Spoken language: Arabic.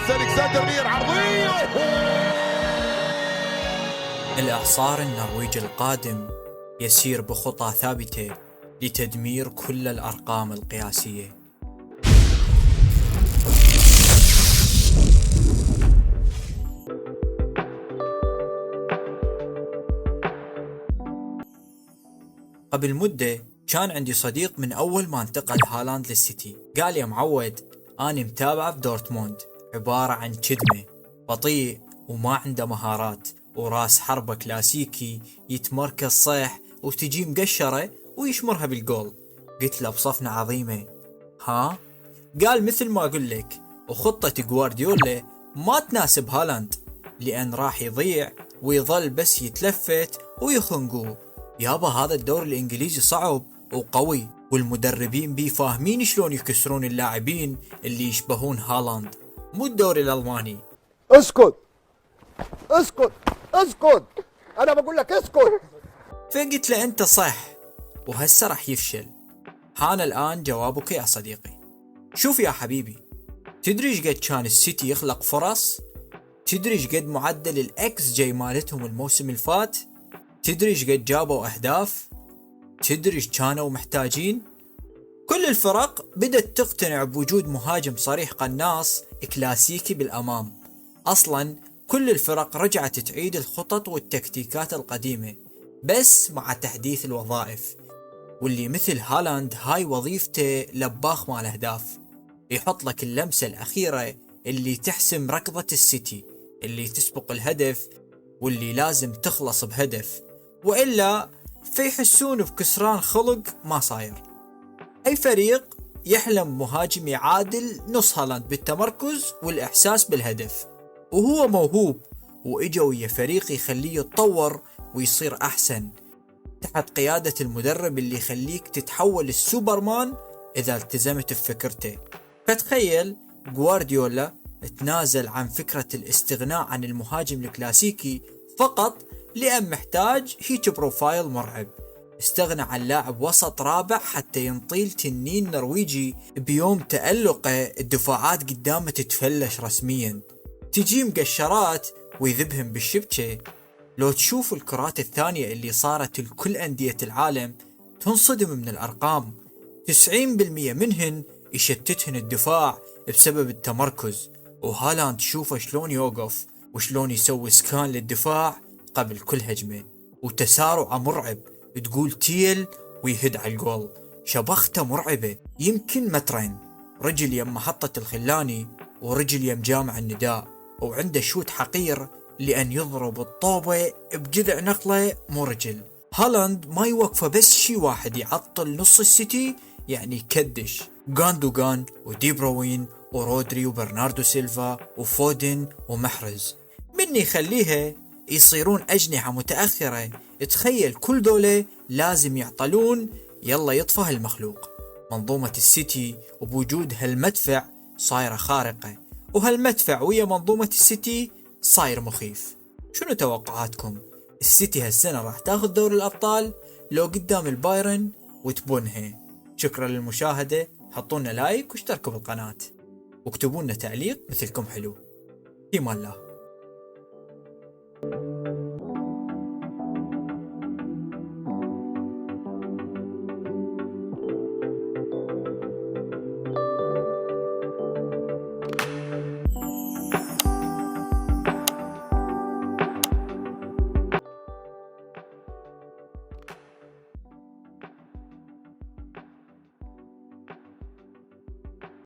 يمس الكسندر نير عرضيه. الإعصار النرويجي القادم يسير بخطى ثابتة لتدمير كل الأرقام القياسية. قبل مدة كان عندي صديق من أول ما انتقل هالاند للسيتي قال يا معود أنا متابعه في دورتموند، عبارة عن كدمة، بطيء وما عنده مهارات وراس حربة كلاسيكي، يتمركز صح وتجي مقشرة ويشمرها بالجول. قلت له بصفنا عظيمة ها؟ قال مثل ما أقول لك، وخطة جوارديولا ما تناسب هالاند لأن راح يضيع ويظل بس يتلفت ويخنقوه. يابا هذا الدوري الإنجليزي صعب وقوي، والمدربين بيه فاهمين شلون يكسرون اللاعبين اللي يشبهون هالاند، مو الدوري الألماني. اسكت اسكت اسكت، انا بقول لك اسكت. فقلت له انت صح وهسه راح يفشل. حان الآن جوابك يا صديقي. شوف يا حبيبي، تدري ايش قد كان السيتي يخلق فرص؟ تدري ايش قد معدل الاكس جي مالتهم الموسم الفات؟ تدري ايش قد جابوا اهداف؟ تدري ايش كانوا محتاجين؟ كل الفرق بدت تقتنع بوجود مهاجم صريح قناص كلاسيكي بالامام. اصلا كل الفرق رجعت تعيد الخطط والتكتيكات القديمة بس مع تحديث الوظائف، واللي مثل هالاند هاي وظيفته لباخ مال اهداف، يحط لك اللمسة الأخيرة اللي تحسم ركضة السيتي، اللي تسبق الهدف واللي لازم تخلص بهدف، وإلا فيحسون بكسران خلق ما صاير. أي فريق يحلم مهاجم يعادل نص هالاند بالتمركز والإحساس بالهدف، وهو موهوب وإجا ويا فريق يخليه يتطور ويصير أحسن تحت قيادة المدرب اللي يخليك تتحول السوبرمان إذا التزمت بفكرته. فتخيل جوارديولا تنازل عن فكرة الاستغناء عن المهاجم الكلاسيكي فقط لأن محتاج هيك بروفايل مرعب، استغنى عن لاعب وسط رابع حتى ينطيل تنين نرويجي بيوم تألقه الدفاعات قدامه تتفلش رسميا، تجي مقشرات ويذبهم بالشبكة. لو تشوف الكرات الثانية اللي صارت لكل أندية العالم تنصدم من الأرقام، 90% منهن يشتتهن الدفاع بسبب التمركز، وهالاند تشوفه شلون يوقف وشلون يسوي سكان للدفاع قبل كل هجمة، وتسارعه مرعب، تقول تيل ويهد على الجول، شبخته مرعبة، يمكن مترين، رجل يم محطة الخلاني ورجل يم جامع النداء، وعنده شوت حقير لأن يضرب الطوبة بجذع نقلة مو رجل. هالاند ما يوقفه بس شي واحد يعطل نص السيتي، يعني يكدش غاندوغان ودي بروين ورودري وبرناردو سيلفا وفودن ومحرز، من يخليها يصيرون أجنحة متأخرة. تخيل كل دولة لازم يعطلون يلا يطفى المخلوق. منظومة السيتي وبوجود هالمدفع صايرة خارقة، وهالمدفع ويا منظومة السيتي صاير مخيف. شنو توقعاتكم؟ السيتي هالسنة راح تاخذ دوري الأبطال لو قدام البايرن وتبونها؟ شكرا للمشاهدة، حطونا لايك واشتركوا بالقناة واكتبوا لنا تعليق مثلكم حلو. في امان الله.